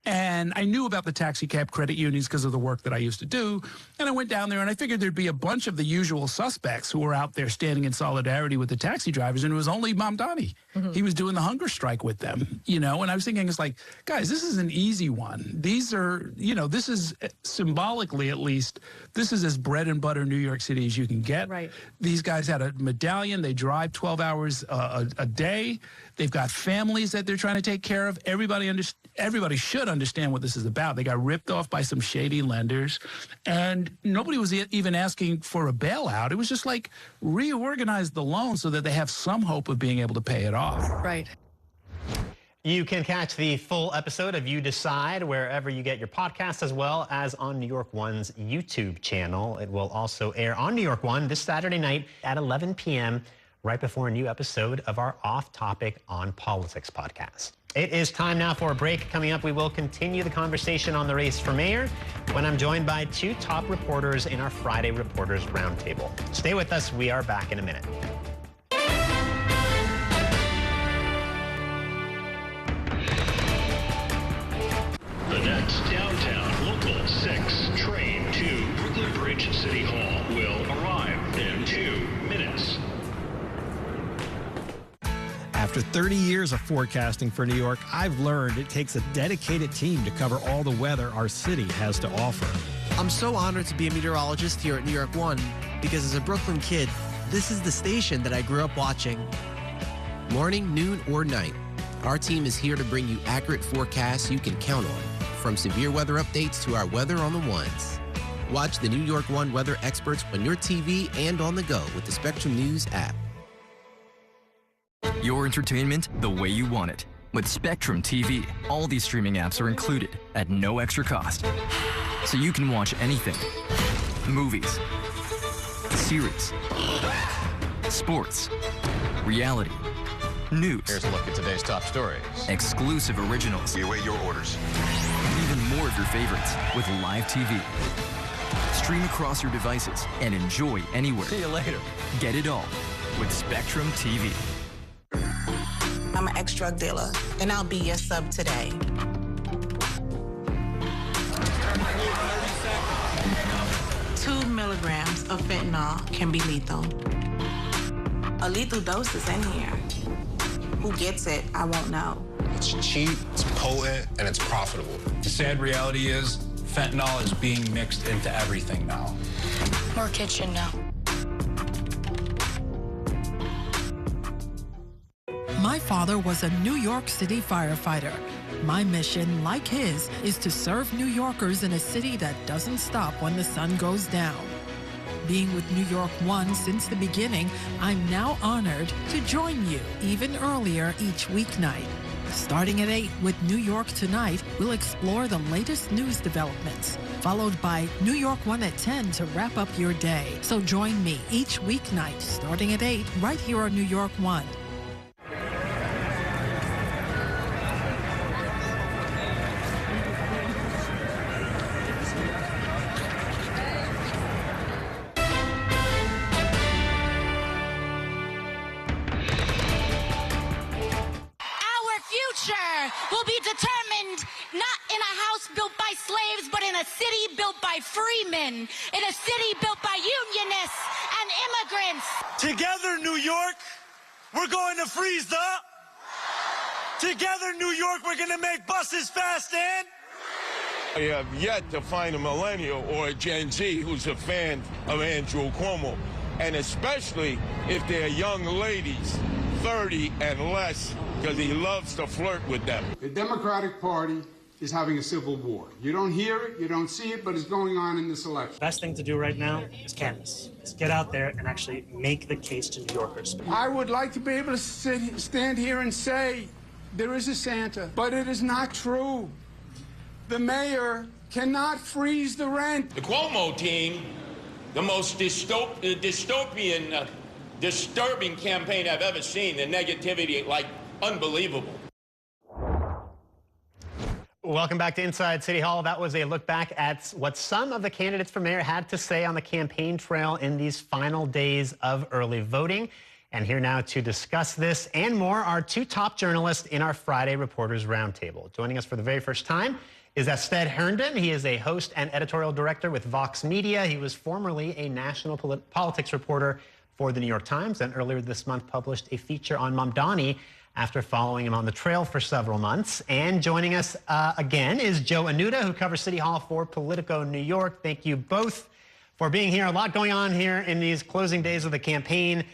And I knew about the taxi cab credit unions because of the work that I used to do. And I went down there and I figured there'd be a bunch of the usual suspects who were out there standing in solidarity with the taxi drivers. And it was only Mamdani. He was doing the hunger strike with them, and I was thinking, it's like, guys, this is an easy one. These are, this is symbolically, at least, this is as bread and butter New York City as you can get. Right. These guys had a medallion. They drive 12 hours a day. They've got families that they're trying to take care of. Everybody should understand what this is about. They got ripped off by some shady lenders, and nobody was even asking for a bailout. It was just like, reorganize the loan so that they have some hope of being able to pay it off. Right. You can catch the full episode of You Decide wherever you get your podcasts, as well as on New York One's YouTube channel. It will also air on New York One this Saturday night at 11 p.m., right before a new episode of our Off Topic on Politics podcast. It is time now for a break. Coming up, we will continue the conversation on the race for mayor when I'm joined by 2 top reporters in our Friday Reporters Roundtable. Stay with us. We are back in a minute. The next Downtown Local 6 train After 30 years of forecasting for New York, I've learned it takes a dedicated team to cover all the weather our city has to offer. I'm so honored to be a meteorologist here at New York One because as a Brooklyn kid, this is the station that I grew up watching. Morning, noon, or night, our team is here to bring you accurate forecasts you can count on, from severe weather updates to our weather on the ones. Watch the New York One weather experts on your TV and on the go with the Spectrum News app. Your entertainment the way you want it. With Spectrum TV, all these streaming apps are included at no extra cost. So you can watch anything. Movies, series, sports, reality, news. Here's a look at today's top stories. Exclusive originals. We await your orders. And even more of your favorites with live TV. Stream across your devices and enjoy anywhere. See you later. Get it all with Spectrum TV. I'm an ex-drug dealer, and I'll be your sub today. Two milligrams of fentanyl can be lethal. A lethal dose is in here. Who gets it, I won't know. It's cheap, it's potent, and it's profitable. The sad reality is fentanyl is being mixed into everything now. More kitchen now. My father was a New York City firefighter. My mission, like his, is to serve New Yorkers in a city that doesn't stop when the sun goes down. Being with New York One since the beginning, I'm now honored to join you even earlier each weeknight. Starting at 8 with New York Tonight, we'll explore the latest news developments, followed by New York One at 10 to wrap up your day. So join me each weeknight starting at 8 right here on New York One. Will be determined not in a house built by slaves, but in a city built by freemen, in a city built by unionists and immigrants. Together, New York, we're going to freeze the... Together, New York, we're going to make buses fast and... I have yet to find a millennial or a Gen Z who's a fan of Andrew Cuomo, and especially if they're young ladies, 30 and less, because he loves to flirt with them. The Democratic Party is having a civil war. You don't hear it, you don't see it, but it's going on in this election. The best thing to do right now is canvass. Is get out there and actually make the case to New Yorkers. I would like to be able to stand here and say there is a Santa, but it is not true. The mayor cannot freeze the rent. The Cuomo team, the most dystopian, disturbing campaign I've ever seen. The negativity, like, unbelievable. Welcome back to Inside City Hall. That was a look back at what some of the candidates for mayor had to say on the campaign trail in these final days of early voting. And here now to discuss this and more are two top journalists in our Friday Reporters Roundtable. Joining us for the very first time is Ested Herndon. He is a host and editorial director with Vox Media. He was formerly a national politics reporter for the New York Times and earlier this month published a feature on Mamdani after following him on the trail for several months. And joining us again is Joe Anuda, who covers City Hall for Politico New York. Thank you both for being here. A lot going on here in these closing days of the campaign.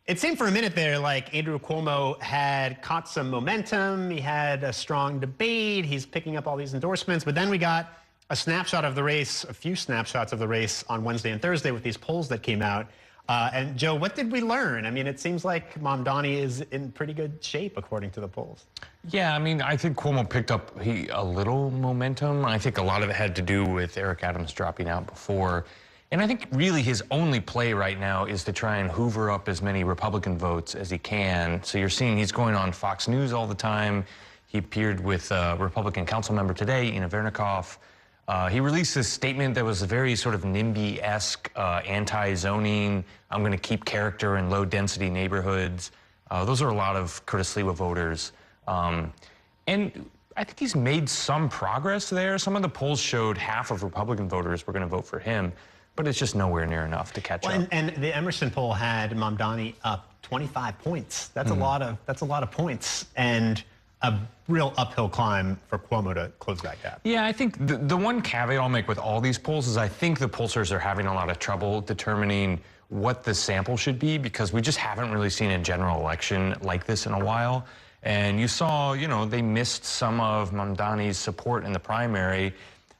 It seemed for a minute there like Andrew Cuomo had caught some momentum. He had a strong debate. He's picking up all these endorsements. But then we got a snapshot of the race, a few snapshots of the race on Wednesday and Thursday with these polls that came out. And Joe, what did we learn? I mean, it seems like Mamdani is in pretty good shape according to the polls. Yeah, I mean, I think Cuomo picked up a little momentum. I think a lot of it had to do with Eric Adams dropping out before. And I think really his only play right now is to try and hoover up as many Republican votes as he can. So you're seeing he's going on Fox News all the time. He appeared with a Republican council member today, Ina Vernikov. He released this statement that was a very sort of NIMBY-esque, anti-zoning, I'm going to keep character in low-density neighborhoods. Those are a lot of Curtis Sliwa voters. And I think he's made some progress there. Some of the polls showed half of Republican voters were going to vote for him, but it's just nowhere near enough to catch up. And the Emerson poll had Mamdani up 25 points. That's a lot of points, and a real uphill climb for Cuomo to close that gap. Yeah, I think the one caveat I'll make with all these polls is I think the pollsters are having a lot of trouble determining what the sample should be, because we just haven't really seen a general election like this in a while. And you saw, you know, they missed some of Mamdani's support in the primary.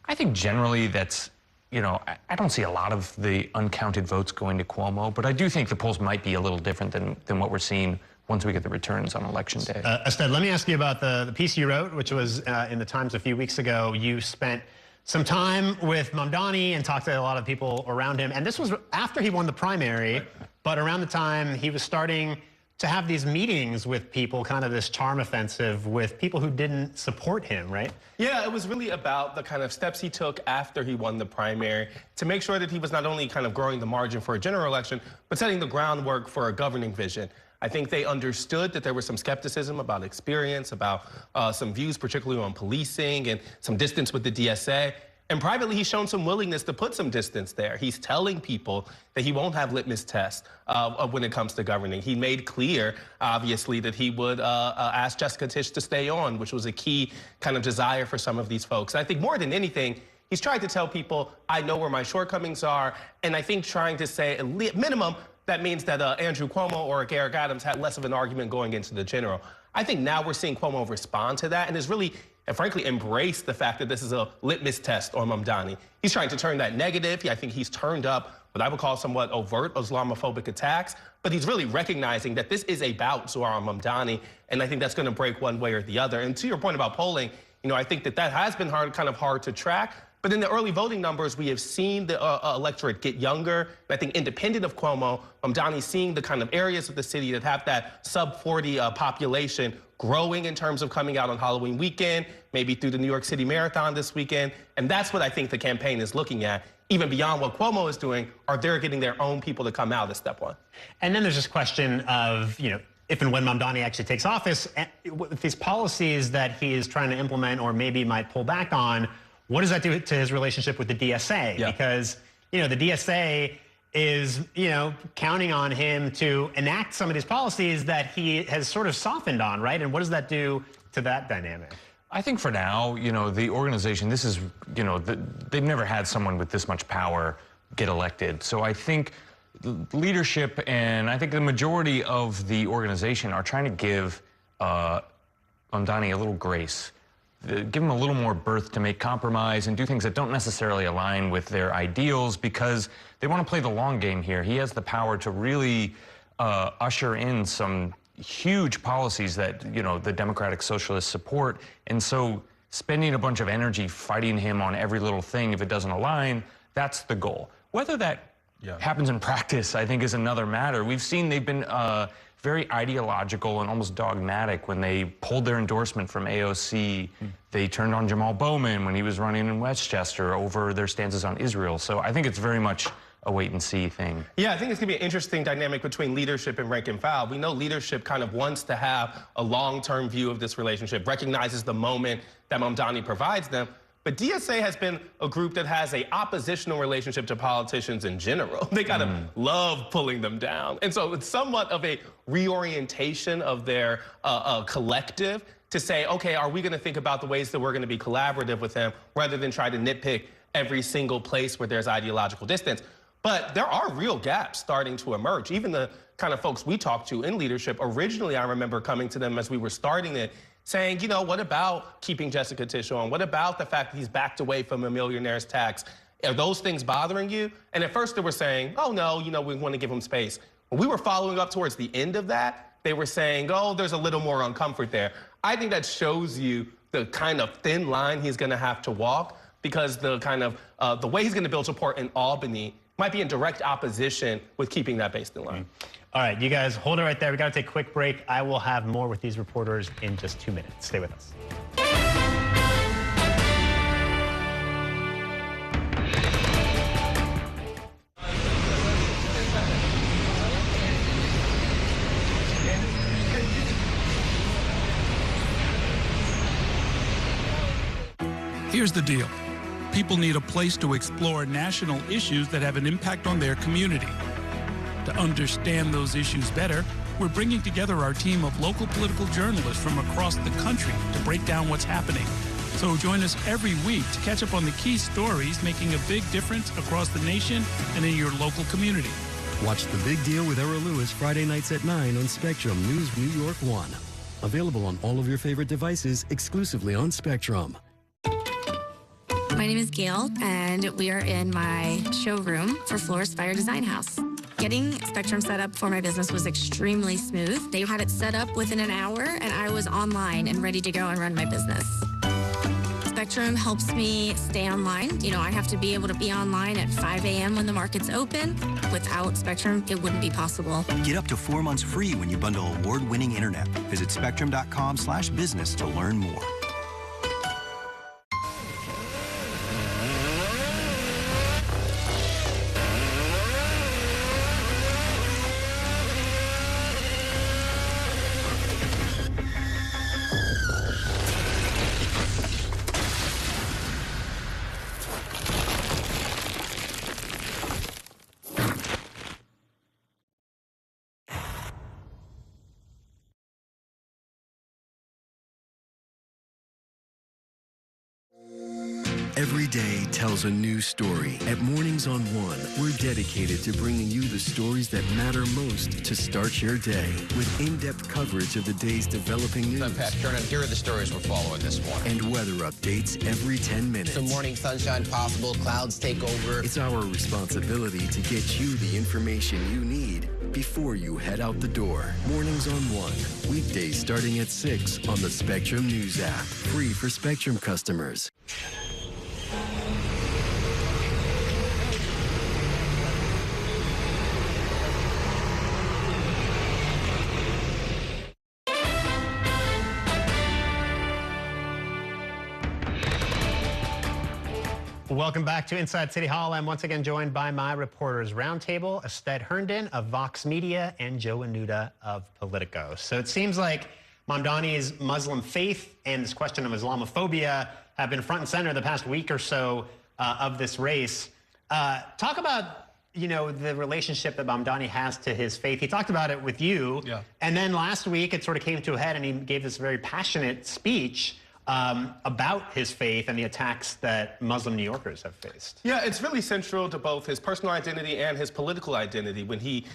I think generally that's, you know, I don't see a lot of the uncounted votes going to Cuomo, but I do think the polls might be a little different than what we're seeing once we get the returns on Election Day. Ested, let me ask you about the piece you wrote, which was in the Times a few weeks ago. You spent some time with Mamdani and talked to a lot of people around him. And this was after he won the primary, but around the time he was starting to have these meetings with people, kind of this charm offensive with people who didn't support him, right? Yeah, it was really about the kind of steps he took after he won the primary to make sure that he was not only kind of growing the margin for a general election, but setting the groundwork for a governing vision. I think they understood that there was some skepticism about experience, about some views, particularly on policing and some distance with the DSA. And privately, he's shown some willingness to put some distance there. He's telling people that he won't have litmus tests when it comes to governing. He made clear, obviously, that he would ask Jessica Tisch to stay on, which was a key kind of desire for some of these folks. And I think more than anything, he's tried to tell people, I know where my shortcomings are. And I think trying to say, at minimum, that means that Andrew Cuomo or Eric Adams had less of an argument going into the general. I think now we're seeing Cuomo respond to that and is really, and frankly, embrace the fact that this is a litmus test on Mamdani. He's trying to turn that negative. I think he's turned up what I would call somewhat overt Islamophobic attacks, but he's really recognizing that this is a bout to our Mamdani, and I think that's going to break one way or the other. And to your point about polling, you know, I think that has been kind of hard to track. But in the early voting numbers, we have seen the electorate get younger. And I think independent of Cuomo, Mamdani seeing the kind of areas of the city that have that sub-40 population growing in terms of coming out on Halloween weekend, maybe through the New York City Marathon this weekend. And that's what I think the campaign is looking at. Even beyond what Cuomo is doing, are they getting their own people to come out as step one? And then there's this question of, you know, if and when Mamdani actually takes office, with these policies that he is trying to implement or maybe might pull back on, what does that do to his relationship with the DSA? Yeah. Because, you know, the DSA is, you know, counting on him to enact some of these policies that he has sort of softened on, right? And what does that do to that dynamic? I think for now, you know, the organization, this is, you know, they've never had someone with this much power get elected. So I think leadership and I think the majority of the organization are trying to give Mamdani a little grace. Give him a little more berth to make compromise and do things that don't necessarily align with their ideals because they want to play the long game here. He has the power to really usher in some huge policies that, you know, the Democratic Socialists support. And so spending a bunch of energy fighting him on every little thing, if it doesn't align, that's the goal. Whether that happens in practice, I think, is another matter. We've seen they've been very ideological and almost dogmatic when they pulled their endorsement from AOC. They turned on Jamal Bowman when he was running in Westchester over their stances on Israel. So I think it's very much a wait-and-see thing. Yeah, I think it's going to be an interesting dynamic between leadership and rank and file. We know leadership kind of wants to have a long-term view of this relationship, recognizes the moment that Mamdani provides them. But DSA has been a group that has a oppositional relationship to politicians in general. They kind of love pulling them down. And so it's somewhat of a reorientation of their collective to say, okay, are we going to think about the ways that we're going to be collaborative with them rather than try to nitpick every single place where there's ideological distance? But there are real gaps starting to emerge. Even the kind of folks we talk to in leadership, originally I remember coming to them as we were starting it, saying, you know, what about keeping Jessica Tisch on? What about the fact that he's backed away from a millionaire's tax? Are those things bothering you? And at first they were saying, oh, no, you know, we want to give him space. When we were following up towards the end of that, they were saying, oh, there's a little more uncomfort there. I think that shows you the kind of thin line he's going to have to walk because the kind of the way he's going to build support in Albany might be in direct opposition with keeping that base in line. All right, you guys hold it right there. We got to take a quick break. I will have more with these reporters in just 2 minutes. Stay with us. Here's the deal. People need a place to explore national issues that have an impact on their community. To understand those issues better, we're bringing together our team of local political journalists from across the country to break down what's happening. So join us every week to catch up on the key stories making a big difference across the nation and in your local community. Watch The Big Deal with Errol Lewis Friday nights at 9 on Spectrum News New York 1. Available on all of your favorite devices exclusively on Spectrum. My name is Gail, and we are in my showroom for Florist Fire Design House. Getting Spectrum set up for my business was extremely smooth. They had it set up within an hour, and I was online and ready to go and run my business. Spectrum helps me stay online. You know, I have to be able to be online at 5 a.m. when the market's open. Without Spectrum, it wouldn't be possible. Get up to 4 months free when you bundle award-winning internet. Visit spectrum.com/business to learn more. Every day tells a new story. At Mornings on One, we're dedicated to bringing you the stories that matter most to start your day with in-depth coverage of the day's developing news. I'm Pat Kernan. Here are the stories we're following this morning. And weather updates every 10 minutes. Some morning sunshine possible, clouds take over. It's our responsibility to get you the information you need before you head out the door. Mornings on One, weekdays starting at 6 on the Spectrum News app. Free for Spectrum customers. Welcome back to Inside City Hall. I'm once again joined by my reporters roundtable, Ested Herndon of Vox Media and Joe Anuda of Politico. So it seems like Mamdani's Muslim faith and this question of Islamophobia have been front and center the past week or so of this race. Talk about, you know, the relationship that Mamdani has to his faith. He talked about it with you. Yeah. And then last week it sort of came to a head and he gave this very passionate speech about his faith and the attacks that Muslim New Yorkers have faced. Yeah, it's really central to both his personal identity and his political identity. When he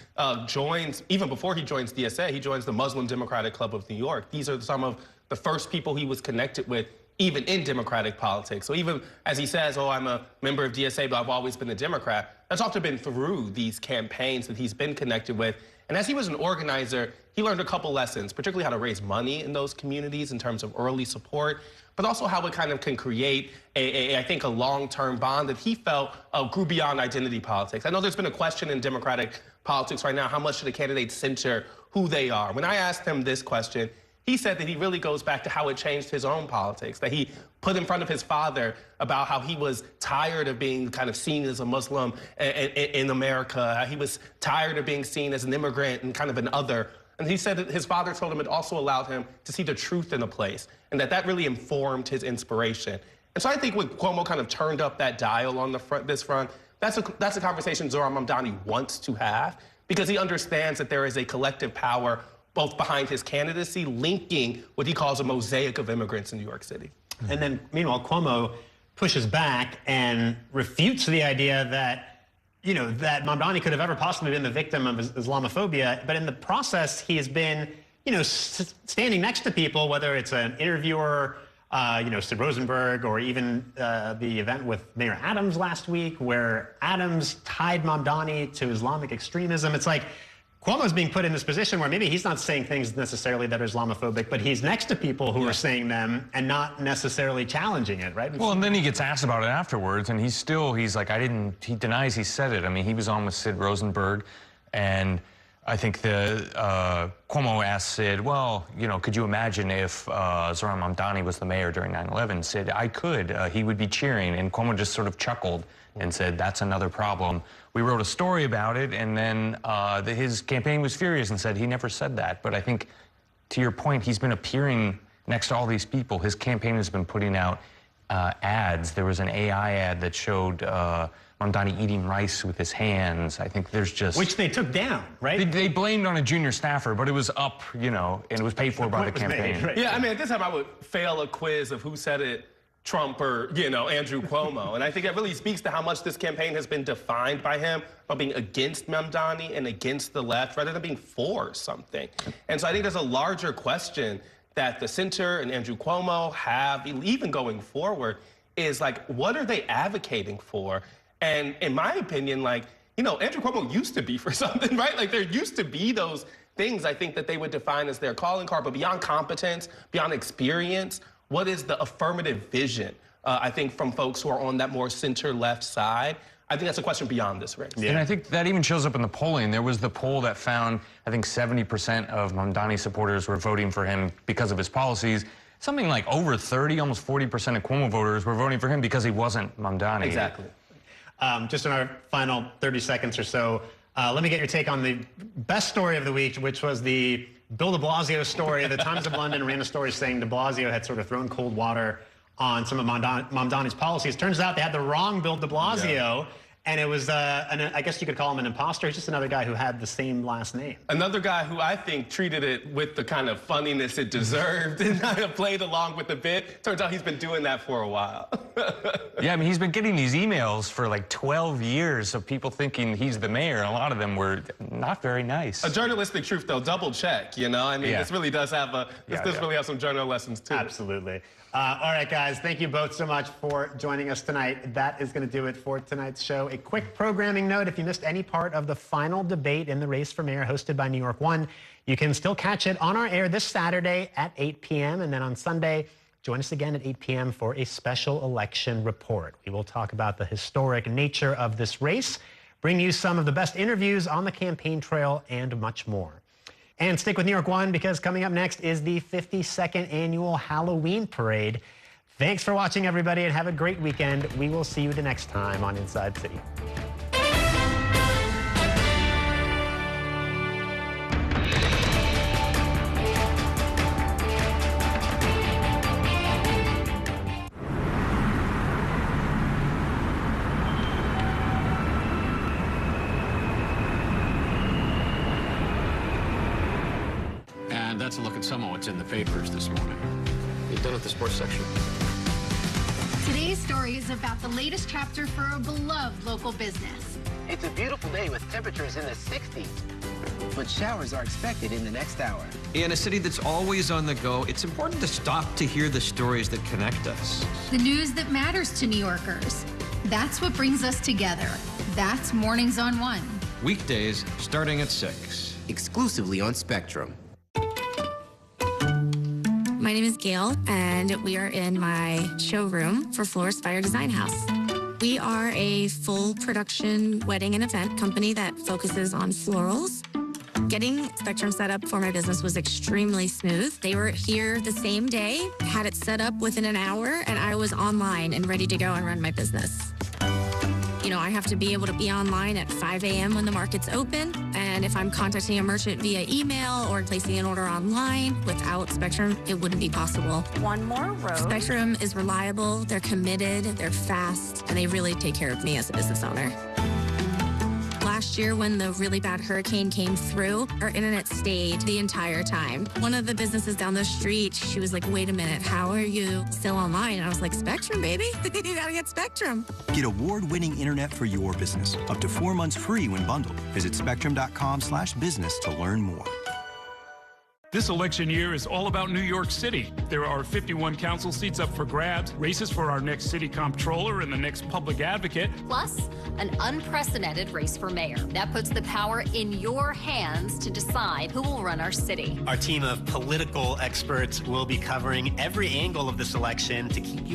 joins, even before he joins DSA, he joins the Muslim Democratic Club of New York. These are some of the first people he was connected with, even in Democratic politics. So even as he says, oh, I'm a member of DSA, but I've always been a Democrat, that's often been through these campaigns that he's been connected with. And as he was an organizer, he learned a couple lessons, particularly how to raise money in those communities in terms of early support, but also how it kind of can create I think, a long-term bond that he felt grew beyond identity politics. I know there's been a question in Democratic politics right now, how much should a candidate center who they are? When I asked him this question, he said that he really goes back to how it changed his own politics, that he put in front of his father about how he was tired of being kind of seen as a Muslim in America. How he was tired of being seen as an immigrant and kind of an other. And he said that his father told him it also allowed him to see the truth in a place, and that really informed his inspiration. And so I think when Cuomo kind of turned up that dial on this front, that's a conversation Zohran Mamdani wants to have, because he understands that there is a collective power both behind his candidacy, linking what he calls a mosaic of immigrants in New York City. And then, meanwhile, Cuomo pushes back and refutes the idea that, you know, that Mamdani could have ever possibly been the victim of Islamophobia. But in the process, he has been, you know, standing next to people, whether it's an interviewer, you know, Sid Rosenberg, or even the event with Mayor Adams last week, where Adams tied Mamdani to Islamic extremism. It's like, Cuomo's being put in this position where maybe he's not saying things necessarily that are Islamophobic, but he's next to people who are saying them and not necessarily challenging it, right? Well, and then he gets asked about it afterwards, and he's like, he denies he said it. I mean, he was on with Sid Rosenberg, and I think Cuomo asked Sid, well, you know, could you imagine if Zohran Mamdani was the mayor during 9/11? Sid, I could. He would be cheering, and Cuomo just sort of chuckled and said, that's another problem. We wrote a story about it, and then his campaign was furious and said he never said that. But I think, to your point, he's been appearing next to all these people. His campaign has been putting out ads. There was an AI ad that showed Mamdani eating rice with his hands. I think there's just... Which they took down, right? They blamed on a junior staffer, but it was up, you know, and it was paid for by the campaign. Right? Yeah, I mean, at this time I would fail a quiz of who said it, Trump or, you know, Andrew Cuomo. And I think it really speaks to how much this campaign has been defined by him, about being against Mamdani and against the left rather than being for something. And so I think there's a larger question that the center and Andrew Cuomo have, even going forward, is like, what are they advocating for? And in my opinion, like, you know, Andrew Cuomo used to be for something, right? Like, there used to be those things I think that they would define as their calling card, but beyond competence, beyond experience, what is the affirmative vision, I think, from folks who are on that more center-left side? I think that's a question beyond this race. Yeah. And I think that even shows up in the polling. There was the poll that found, I think, 70% of Mamdani supporters were voting for him because of his policies. Something like over 30, almost 40% of Cuomo voters were voting for him because he wasn't Mamdani. Exactly. Just in our final 30 seconds or so, let me get your take on the best story of the week, which was the Bill de Blasio story. The Times of London ran a story saying de Blasio had sort of thrown cold water on some of Mamdani's policies. Turns out they had the wrong Bill de Blasio, and it was, I guess you could call him an imposter. He's just another guy who had the same last name. Another guy who I think treated it with the kind of funniness it deserved and kind of played along with the bit. Turns out he's been doing that for a while. Yeah, I mean, he's been getting these emails for like 12 years of people thinking he's the mayor, and a lot of them were not very nice. A journalistic truth, though, double check, you know? I mean, this really does have this really has some journal lessons, too. Absolutely. All right, guys, thank you both so much for joining us tonight. That is going to do it for tonight's show. A quick programming note, if you missed any part of the final debate in the race for mayor hosted by New York One, you can still catch it on our air this Saturday at 8 p.m. And then on Sunday, join us again at 8 p.m. for a special election report. We will talk about the historic nature of this race, bring you some of the best interviews on the campaign trail, and much more. And stick with New York One, because coming up next is the 52nd annual Halloween Parade. Thanks for watching, everybody, and have a great weekend. We will see you the next time on Inside City. And that's a look at some of what's in the papers this morning. You done with the sports section? Today's story is about the latest chapter for a beloved local business. It's a beautiful day with temperatures in the 60s, but showers are expected in the next hour. In a city that's always on the go, it's important to stop to hear the stories that connect us. The news that matters to New Yorkers. That's what brings us together. That's Mornings on One. Weekdays starting at 6. Exclusively on Spectrum. My name is Gail, and we are in my showroom for Florist Fire Design House. We are a full production wedding and event company that focuses on florals. Getting Spectrum set up for my business was extremely smooth. They were here the same day, had it set up within an hour, and I was online and ready to go and run my business. You know, I have to be able to be online at 5 a.m. when the market's open. And if I'm contacting a merchant via email or placing an order online, without Spectrum, it wouldn't be possible. One more road. Spectrum is reliable, they're committed, they're fast, and they really take care of me as a business owner. Last year, when the really bad hurricane came through, our internet stayed the entire time. One of the businesses down the street, she was like, wait a minute, how are you still online? And I was like, Spectrum, baby. You gotta get Spectrum. Get award-winning internet for your business. Up to 4 months free when bundled. Visit spectrum.com/business to learn more. This election year is all about New York City. There are 51 council seats up for grabs, races for our next city comptroller and the next public advocate. Plus, an unprecedented race for mayor. That puts the power in your hands to decide who will run our city. Our team of political experts will be covering every angle of this election to keep you